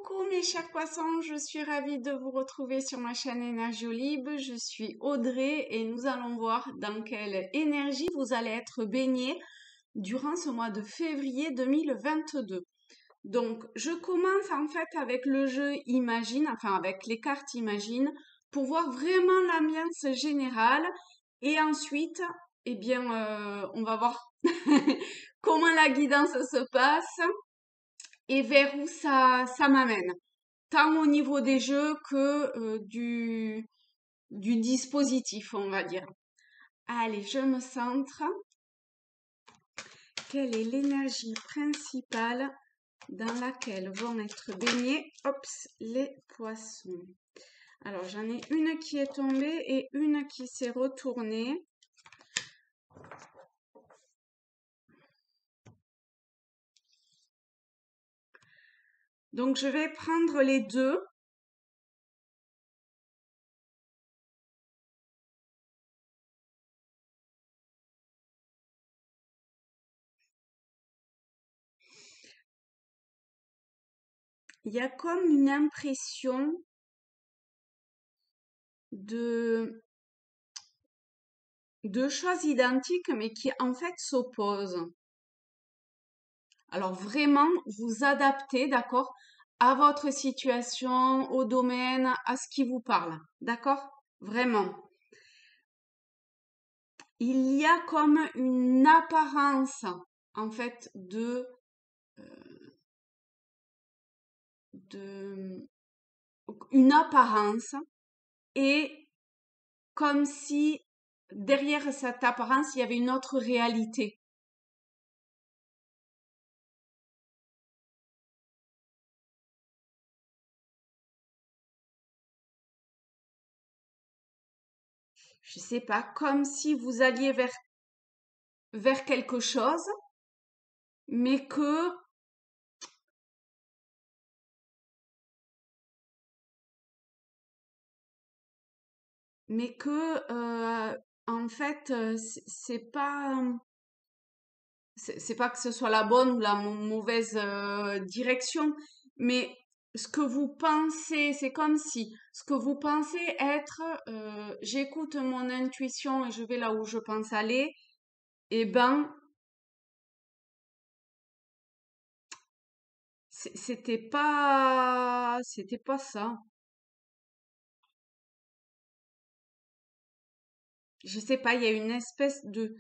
Coucou mes chers poissons, je suis ravie de vous retrouver sur ma chaîne Énergie Libre. Je suis Audrey et nous allons voir dans quelle énergie vous allez être baignés durant ce mois de février 2022. Donc, je commence en fait avec le jeu Imagine, enfin avec les cartes Imagine, pour voir vraiment l'ambiance générale. Et ensuite, eh bien, on va voir comment la guidance se passe et vers où ça m'amène, tant au niveau des jeux que du dispositif, on va dire. Allez, je me centre. Quelle est l'énergie principale dans laquelle vont être baignés, les poissons? Alors, j'en ai une qui est tombée et une qui s'est retournée. Donc, je vais prendre les deux. Il y a comme une impression de choses identiques, mais qui en fait s'opposent. Alors vraiment, vous adaptez, d'accord, à votre situation, au domaine, à ce qui vous parle, d'accord? Vraiment. Il y a comme une apparence, en fait, de une apparence et comme si derrière cette apparence, il y avait une autre réalité. Je sais pas, comme si vous alliez vers quelque chose, mais que en fait, c'est pas que ce soit la bonne ou la mauvaise direction, mais ce que vous pensez, c'est comme si ce que vous pensez être, j'écoute mon intuition et je vais là où je pense aller, et ben, c'était pas ça. Je sais pas, il y a une espèce de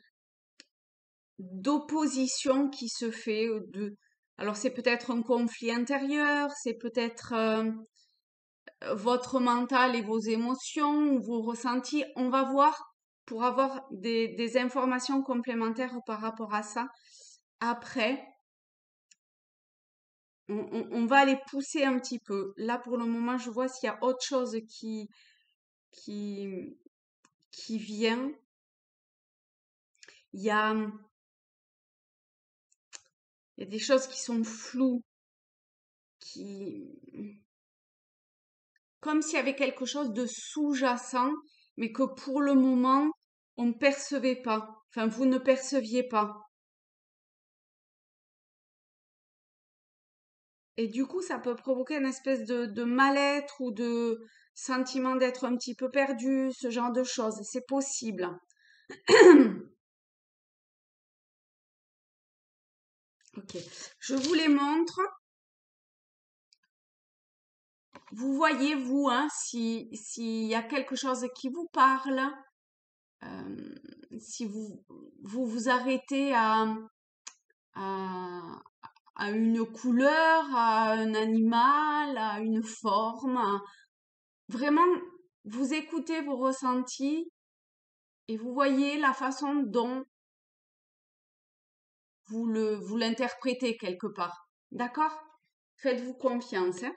d'opposition qui se fait, alors c'est peut-être un conflit intérieur, c'est peut-être votre mental et vos émotions, vos ressentis. On va voir pour avoir des informations complémentaires par rapport à ça. Après, on va les pousser un petit peu. Là, pour le moment, je vois s'il y a autre chose qui, qui vient. Il y a, il y a des choses qui sont floues, qui, comme s'il y avait quelque chose de sous-jacent, mais que pour le moment, on ne percevait pas. Enfin, vous ne perceviez pas. Et du coup, ça peut provoquer une espèce de mal-être ou de sentiment d'être un petit peu perdu, ce genre de choses. C'est possible. Ok. Je vous les montre. Vous voyez, vous, hein, s'il y a quelque chose qui vous parle, euh, si vous arrêtez à, à une couleur, à un animal, à une forme. Vraiment, vous écoutez vos ressentis et vous voyez la façon dont vous l'interprétez quelque part. D'accord? Faites-vous confiance, hein.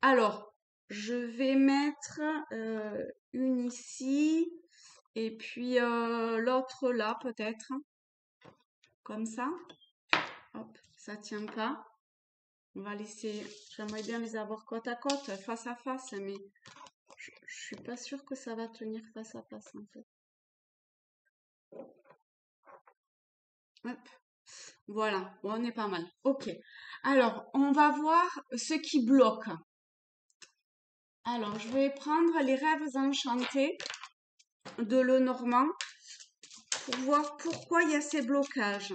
Alors, je vais mettre une ici et puis l'autre là peut-être, comme ça. Hop, ça tient pas. On va laisser. J'aimerais bien les avoir côte à côte, face à face, mais je suis pas sûre que ça va tenir face à face en fait. Hop. Voilà, bon, on est pas mal. Ok. Alors, on va voir ce qui bloque. Alors, je vais prendre les rêves enchantés de Lenormand pour voir pourquoi il y a ces blocages.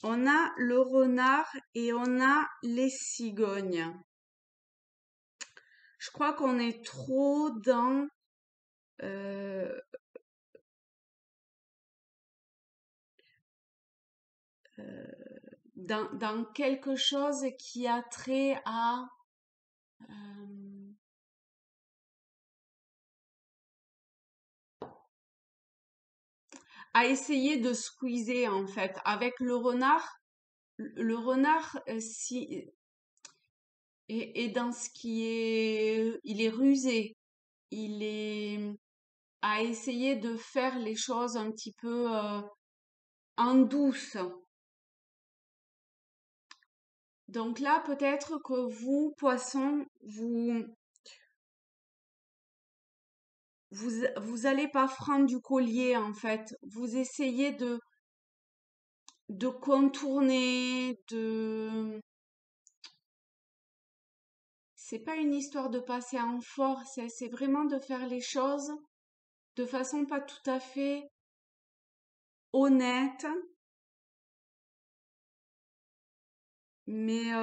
On a le renard et on a les cigognes. Je crois qu'on est trop euh, dans quelque chose qui a trait euh, à essayer de squeezer en fait. Avec le renard si et dans ce qui est, il est rusé, il est à essayer de faire les choses un petit peu en douce. Donc là, peut-être que vous, poissons, vous allez pas franc du collier en fait. Vous essayez de contourner, c'est pas une histoire de passer en force, c'est vraiment de faire les choses de façon pas tout à fait honnête, mais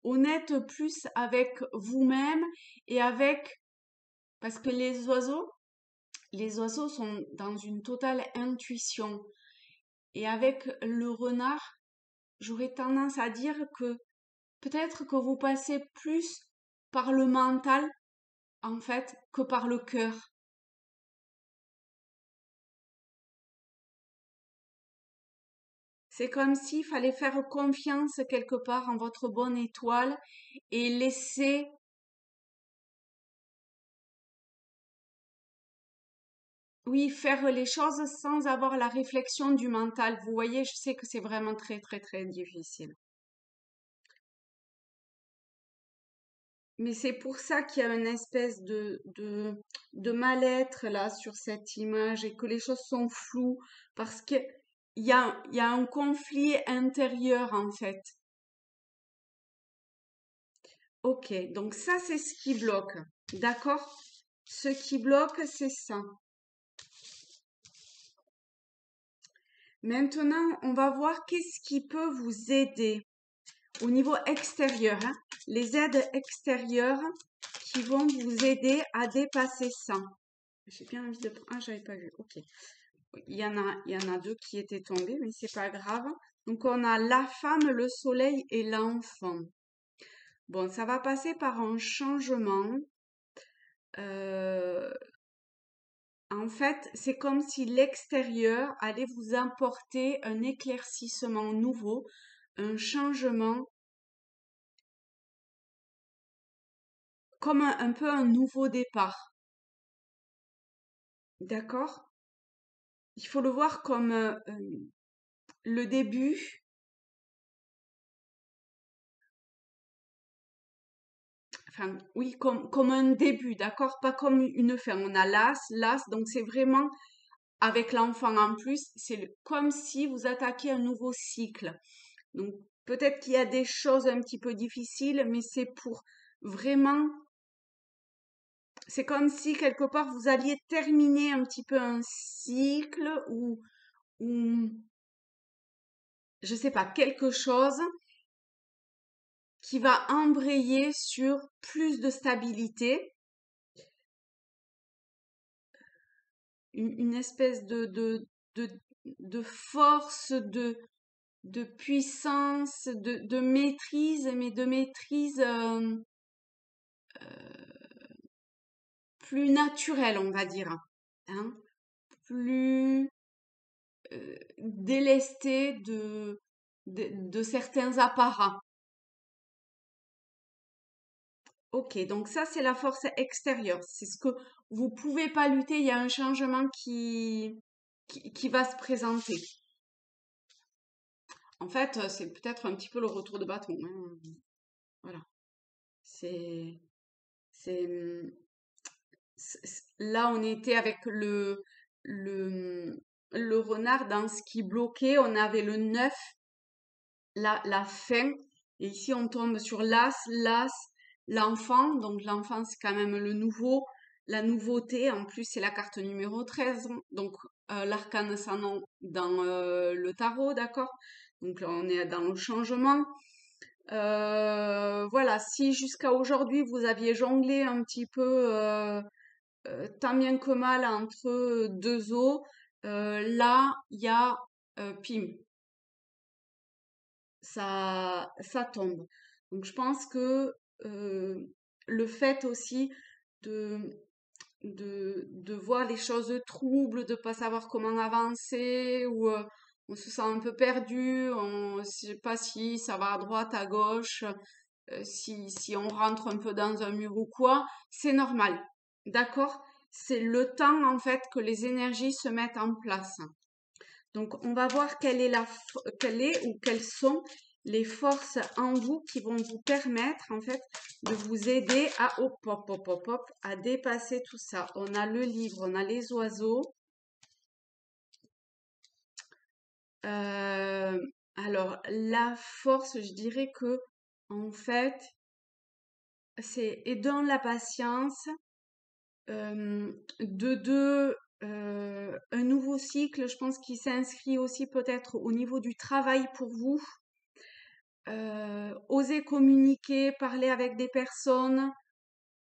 honnête plus avec vous-même et avec, parce que les oiseaux sont dans une totale intuition. Et avec le renard, j'aurais tendance à dire que peut-être que vous passez plus par le mental, en fait, que par le cœur. C'est comme s'il fallait faire confiance quelque part en votre bonne étoile et laisser, oui, faire les choses sans avoir la réflexion du mental. Vous voyez, je sais que c'est vraiment très, très, très difficile. Mais c'est pour ça qu'il y a une espèce de mal-être là sur cette image et que les choses sont floues parce que il y a un conflit intérieur en fait. Ok, donc ça c'est ce qui bloque. D'accord? Ce qui bloque, c'est ça. Maintenant, on va voir qu'est-ce qui peut vous aider au niveau extérieur, hein. Les aides extérieures qui vont vous aider à dépasser ça. J'ai bien envie de... Ah, j'avais pas vu. Ok. Il y en a deux qui étaient tombés, mais c'est pas grave. Donc, on a la femme, le soleil et l'enfant. Bon, ça va passer par un changement. Euh, En fait, c'est comme si l'extérieur allait vous apporter un éclaircissement nouveau, un changement, comme un peu un nouveau départ. D'accord? Il faut le voir comme le début, enfin, oui, comme un début, d'accord? Pas comme une fin. On a l'as, donc c'est vraiment avec l'enfant en plus, c'est comme si vous attaquiez un nouveau cycle. Donc peut-être qu'il y a des choses un petit peu difficiles, mais c'est pour vraiment, c'est comme si quelque part vous alliez terminer un petit peu un cycle ou je sais pas, quelque chose qui va embrayer sur plus de stabilité, une espèce de, de force, de puissance, de maîtrise, mais de maîtrise plus naturelle, on va dire, hein, plus délestée de certains apparats. Ok, donc ça c'est la force extérieure. C'est ce que vous pouvez pas lutter. Il y a un changement qui va se présenter. En fait, c'est peut-être un petit peu le retour de bâton, hein. Voilà. C'est, c'est, là, on était avec le, le renard dans ce qui bloquait. On avait le 9, la fin. Et ici, on tombe sur l'as, l'enfant. Donc, l'enfant, c'est quand même le nouveau, la nouveauté. En plus, c'est la carte numéro 13. Donc, l'arcane sans nom dans le tarot, d'accord? Donc, là, on est dans le changement. Voilà, si jusqu'à aujourd'hui, vous aviez jonglé un petit peu, tant bien que mal, entre deux eaux, là, il y a, pim, ça tombe. Donc je pense que le fait aussi de, de voir les choses troubles, de pas savoir comment avancer, ou on se sent un peu perdu, on ne sait pas si ça va à droite, à gauche, si on rentre un peu dans un mur ou quoi, c'est normal. D'accord? C'est le temps en fait que les énergies se mettent en place. Donc, on va voir quelle est ou quelles sont les forces en vous qui vont vous permettre, en fait, de vous aider à, hop, hop, hop, hop, hop, à dépasser tout ça. On a le livre, on a les oiseaux. Euh, alors, la force, je dirais que, en fait, et dans la patience, de deux, un nouveau cycle, je pense, qui s'inscrit aussi peut-être au niveau du travail pour vous. Oser communiquer, parler avec des personnes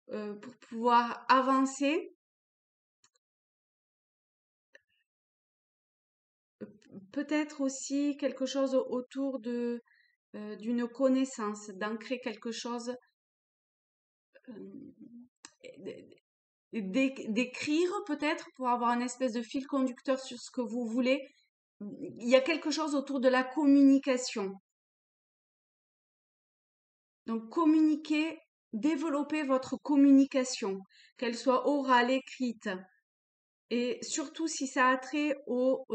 pour pouvoir avancer. Peut-être aussi quelque chose autour d'une connaissance, d'ancrer quelque chose, d'écrire peut-être pour avoir une espèce de fil conducteur sur ce que vous voulez. Il y a quelque chose autour de la communication. Donc communiquer, développer votre communication, qu'elle soit orale, écrite, et surtout si ça a trait au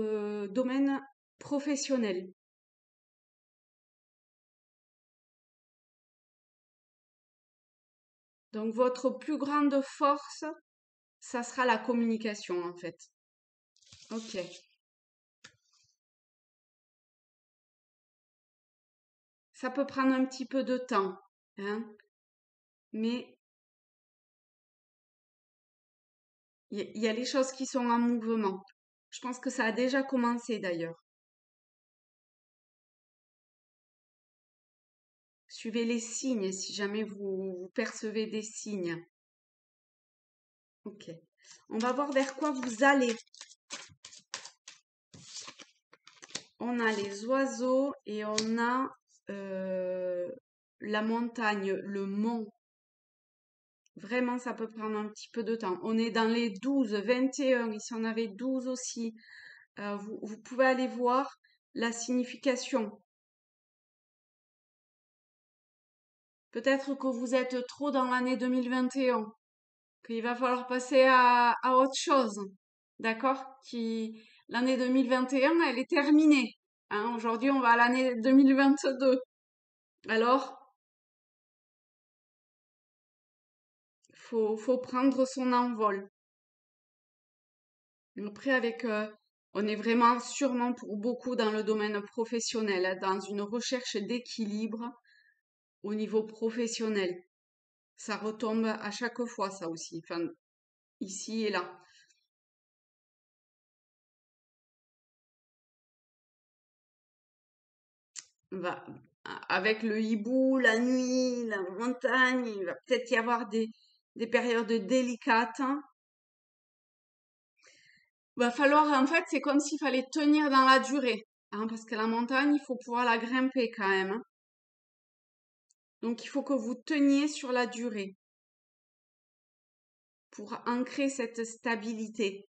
domaine professionnel. Donc votre plus grande force, ça sera la communication en fait. Ok. Ça peut prendre un petit peu de temps, hein, mais il y a les choses qui sont en mouvement. Je pense que ça a déjà commencé d'ailleurs. Suivez les signes si jamais vous percevez des signes. Ok. On va voir vers quoi vous allez. On a les oiseaux et on a la montagne, le mont. Vraiment, ça peut prendre un petit peu de temps. On est dans les 12, 21. Ici, on avait 12 aussi. Vous pouvez aller voir la signification. Peut-être que vous êtes trop dans l'année 2021, qu'il va falloir passer à autre chose. D'accord? L'année 2021, elle est terminée. Hein, aujourd'hui, on va à l'année 2022. Alors, faut prendre son envol. Après, on est vraiment sûrement pour beaucoup dans le domaine professionnel, hein, dans une recherche d'équilibre au niveau professionnel. Ça retombe à chaque fois, ça aussi. Enfin, ici et là. Va, avec le hibou, la nuit, la montagne, il va peut-être y avoir des périodes délicates, hein. Va falloir, en fait, c'est comme s'il fallait tenir dans la durée, hein, parce que la montagne, il faut pouvoir la grimper quand même, hein. Donc, il faut que vous teniez sur la durée pour ancrer cette stabilité.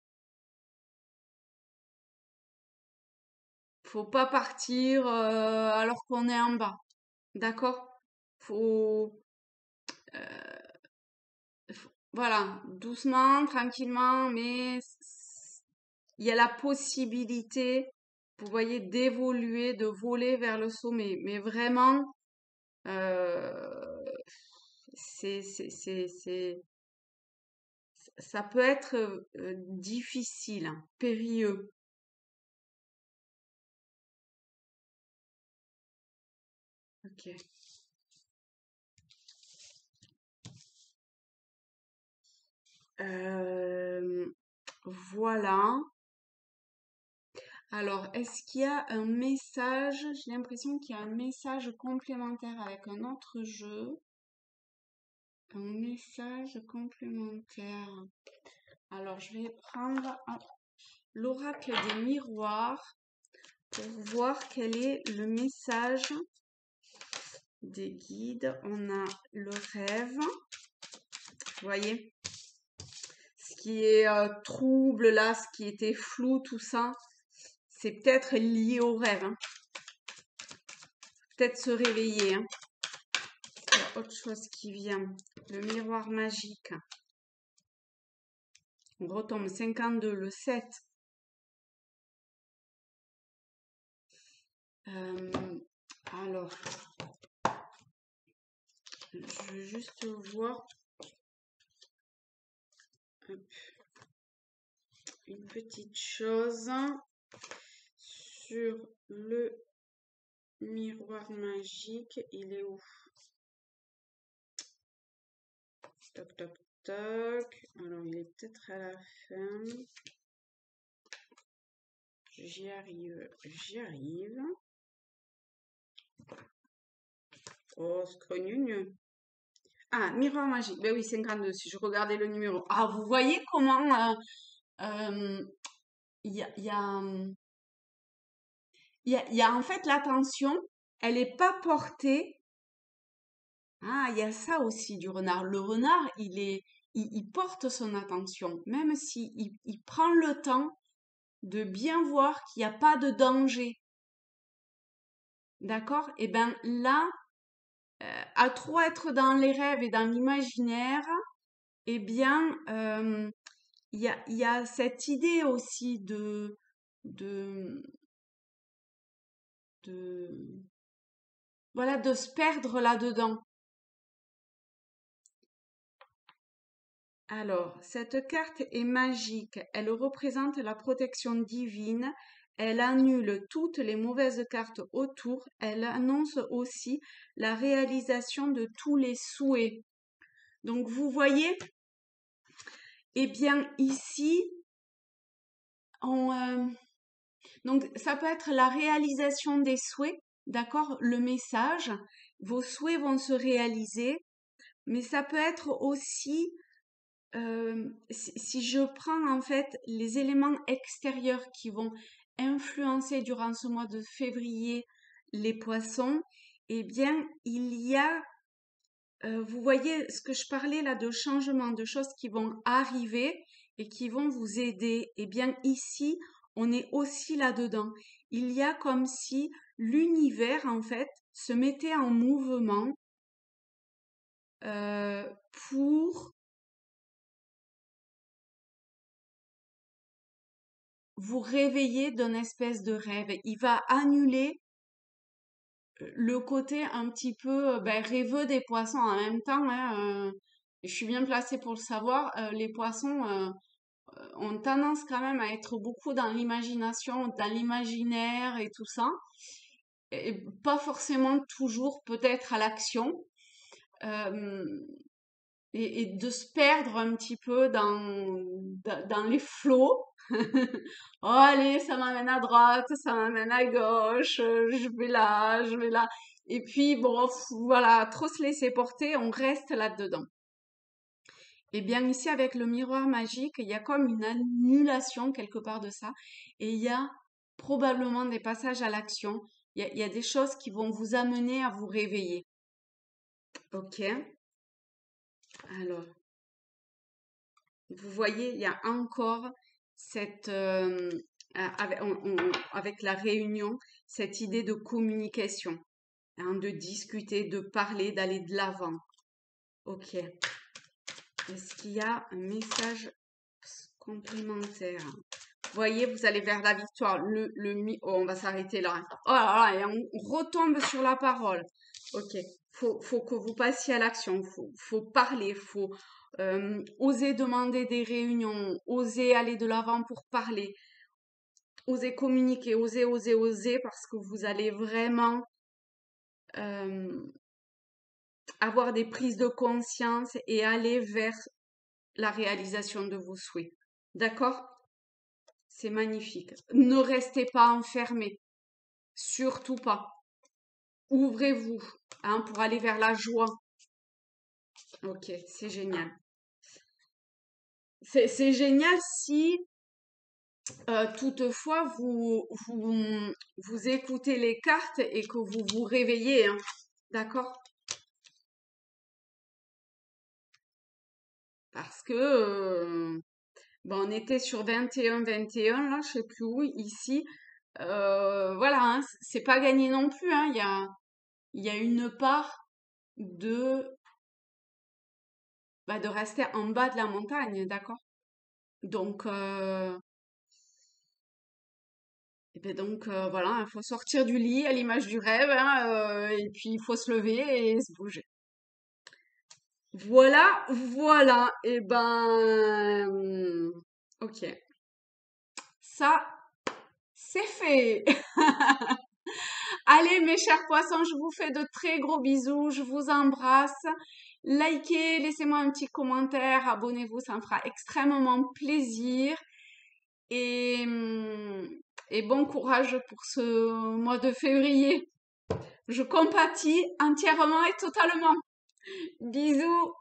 Faut pas partir alors qu'on est en bas, d'accord? Faut, voilà, doucement, tranquillement, mais il y a la possibilité, vous voyez, d'évoluer, de voler vers le sommet. Mais vraiment, euh, c'est, ça peut être difficile, hein, périlleux. Ok. Voilà. Alors, est-ce qu'il y a un message? J'ai l'impression qu'il y a un message complémentaire avec un autre jeu. Un message complémentaire. Alors, je vais prendre l'oracle des miroirs pour voir quel est le message des guides. On a le rêve. Vous voyez? Ce qui est trouble là, ce qui était flou, tout ça, c'est peut-être lié au rêve. Hein. Peut-être se réveiller. Hein. Il y a autre chose qui vient. Le miroir magique. On retombe 52, le 7. Alors, je veux juste voir une petite chose sur le miroir magique. Il est où? Toc, toc, toc. Alors, il est peut-être à la fin. J'y arrive, j'y arrive. Oh, scrognune. Ah, miroir magique. Ben oui, 52, si je regardais le numéro. Ah, vous voyez comment il y a, il y a en fait l'attention, elle n'est pas portée. Ah, il y a ça aussi du renard. Le renard, il porte son attention, même si il prend le temps de bien voir qu'il n'y a pas de danger. D'accord? Et ben là, à trop être dans les rêves et dans l'imaginaire, eh bien, il y a cette idée aussi de, de, voilà, de se perdre là-dedans. Alors, cette carte est magique. Elle représente la protection divine. Elle annule toutes les mauvaises cartes autour. Elle annonce aussi la réalisation de tous les souhaits. Donc, vous voyez, eh bien, ici, donc ça peut être la réalisation des souhaits, d'accord? Le message, vos souhaits vont se réaliser, mais ça peut être aussi si je prends en fait les éléments extérieurs qui vont influencer durant ce mois de février les poissons, eh bien, il y a, vous voyez ce que je parlais là de changement, de choses qui vont arriver et qui vont vous aider. Eh bien, ici, on est aussi là-dedans. Il y a comme si l'univers, en fait, se mettait en mouvement pour vous réveiller d'un espèce de rêve. Il va annuler le côté un petit peu ben, rêveux des poissons en même temps. Hein, je suis bien placée pour le savoir. Les poissons ont tendance quand même à être beaucoup dans l'imagination, dans l'imaginaire et tout ça. Et pas forcément toujours peut-être à l'action. Euh, et de se perdre un petit peu dans les flots. Oh, allez, ça m'amène à droite, ça m'amène à gauche, je vais là, je vais là. Et puis, bon, voilà, trop se laisser porter, on reste là-dedans. Et bien ici, avec le miroir magique, il y a comme une annulation quelque part de ça. Et il y a probablement des passages à l'action. Il y a des choses qui vont vous amener à vous réveiller. Ok? Alors, vous voyez, il y a encore cette, avec la réunion, cette idée de communication, hein, de discuter, de parler, d'aller de l'avant. Ok. Est-ce qu'il y a un message complémentaire? Vous voyez, vous allez vers la victoire. Oh, on va s'arrêter là. Oh là là, et on retombe sur la parole. Ok. Faut que vous passiez à l'action. Faut parler. Faut oser demander des réunions. Oser aller de l'avant pour parler. Oser communiquer. Oser, parce que vous allez vraiment euh, avoir des prises de conscience et aller vers la réalisation de vos souhaits. D'accord? C'est magnifique. Ne restez pas enfermés. Surtout pas. Ouvrez-vous, hein, pour aller vers la joie. Ok, c'est génial. C'est génial si toutefois vous écoutez les cartes et que vous vous réveillez, hein. D'accord? Parce que ben, on était sur 21-21, là, je sais plus où, ici. Voilà, hein, c'est pas gagné non plus, hein. Il y a une part de, bah, de rester en bas de la montagne, d'accord? Donc, et ben donc voilà, il faut sortir du lit à l'image du rêve, hein, et puis il faut se lever et se bouger. Voilà, voilà, et ben, ok, ça, c'est fait. Allez, mes chers poissons, je vous fais de très gros bisous, je vous embrasse. Likez, laissez-moi un petit commentaire, abonnez-vous, ça me fera extrêmement plaisir. Et, et bon courage pour ce mois de février. Je compatis entièrement et totalement. Bisous!